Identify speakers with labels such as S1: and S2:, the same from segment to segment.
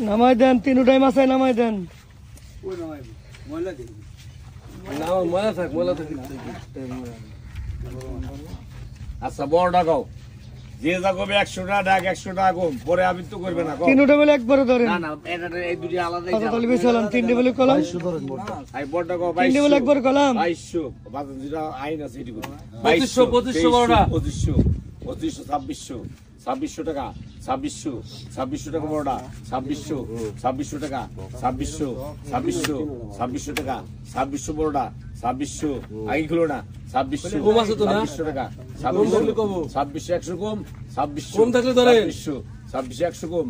S1: নামাই দেন, তিনটাই মাছায় নামাই দেন।
S2: আচ্ছা বড় ডাকাও, যে যাগবে 100 টাকা ডাক, 100 টাকা কম পরে আবৃত্তি করবে না।
S1: তিনটা বলে একবারে ধরেন।
S2: না না, এটা এই দুটি আলাদাই
S1: কত তাহলে বেশালাম? তিনটে বলে কলাম,
S2: আই বড় ডাকাও
S1: তিনটে বলে একবার কলাম।
S2: 2200 বাজার যেটা আইন আছে এটি
S3: 2500 2500 বড়টা
S2: 2500 2500 2600 2600 টাকা 2600 2600 টাকা বড়টা 2600 2600 টাকা 2600 2600 2600 টাকা 2600 বড়টা 2600 আগে খুলো না 2600
S3: কম আছে তো না
S2: 2600 টাকা
S3: কম থাকলে কম
S2: 2600 100 কম 2600
S3: কম থাকলে ধরেন
S2: 2600 100 কম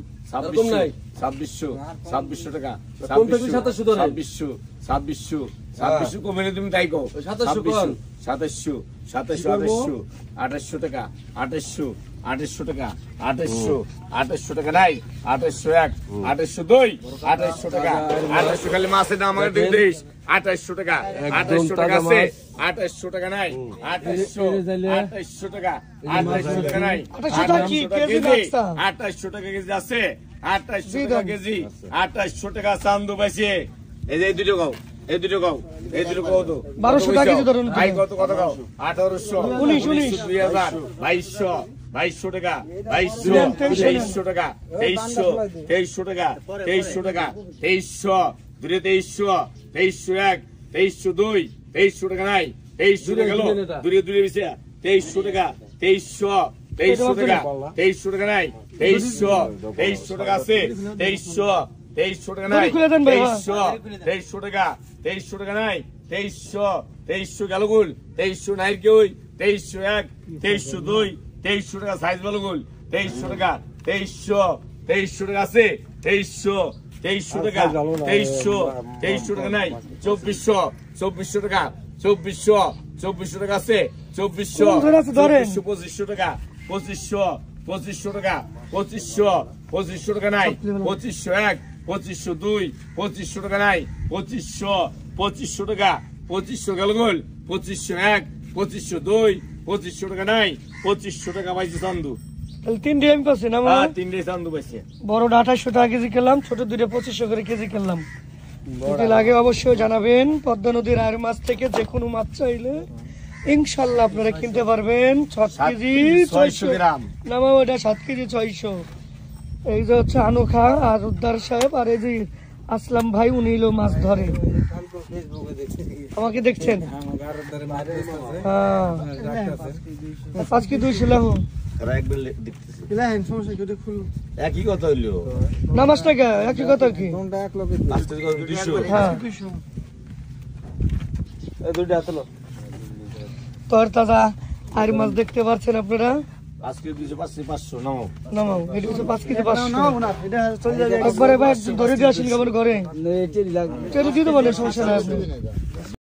S3: কম নাই
S2: 2600 2600 টাকা
S3: কম থাকলে 2700 ধরেন
S2: 2600 2600 2600 কমে তুমি তাই কো
S3: 2700 কম
S2: 2700 2700 2800 টাকা 2800 2800 টাকা 2800 টাকা নাই 2801 2802 2800 টাকা 2800 খালি মাছের দাম আমাকে দিয়ে দিস 2800 টাকা 2800 টাকা আছে 2800 টাকা নাই 2800 টাকা 2800 টাকা নাই
S1: 2800 টাকা কি কেজি মাছটা?
S2: 2800 টাকা কেজি আছে 2800 টাকা কেজি 2800 টাকা চান্দু পাইছে। এই যে এই দুটো গাও, এই দুটো গাও, এই দুটো গাও তো
S1: 1200 টাকা কেজি ধরুন।
S2: আই কত কত গাও 1800 1900 2000 2200 2200 টাকা 2200 2300 টাকা 2300 2300 টাকা 2300 টাকা 2300 দুরে 2300 2301 2302 2300 টাকা নাই 2300 টাকা গেল দুরে দুরে বিছে 2300 টাকা 2300 2300 টাকা 2300 টাকা নাই 2300 2300 টাকা আছে 2300 2300 টাকা নাই 2300 টাকা 2300 টাকা নাই 2300 গেল গুল 2300 নাই কই 2301 2302 2300 টাকা সাইজ বলো গুল 2300 টাকা 2300 টাকা আছে 2300 টাকা 2300 টাকা নাই 2400 টাকা 2400 টাকা আছে 2500 টাকা 2500 টাকা 2500 টাকা নাই 2501 2502 2500 টাকা নাই 2500 টাকা 2500 গেল গোল 2501 2502 2500 টাকা নাই 2500 টাকা পাইছে চান্দু।
S1: তাহলে তিনটে আমি পাচ্ছি না?
S2: হ্যাঁ তিনটে চান্দু পাইছে।
S1: বড়টা 2800 টাকা কেজি কিনলাম, ছোট দুটো 2500 করে কেজি কিনলাম। যদি লাগে অবশ্যই জানাবেন। পদ্মা নদীর আর মাছ থেকে যে কোনো মাছ চাইলে ইনশাল্লাহ আপনারা কিনতে পারবেন। 7 কেজি 600
S2: গ্রাম
S1: নামা ওটা 7 কেজি 600। এই যে হচ্ছে আনোখা আর উদ্দার সাহেব আর এই যে আসলাম ভাই, উনি হলো মাছ ধরে। আমাকে দেখছেন? হ্যাঁ 5 কেজি 200 লাখ
S2: একই কথা হইলো
S1: না মাছ টাকা একই কথা কি? হ্যাঁ তোর তাজা আর মাছ দেখতে পাচ্ছেন আপনারা।
S2: 5 কেজি 500 নাও
S1: নামাও এটা হচ্ছে 5 কেজি 500 একবারে ভাই ধরে দিয়ে আসেন কেমন ঘরে চেরি দিতে বলে সমস্যা নাই আপনি।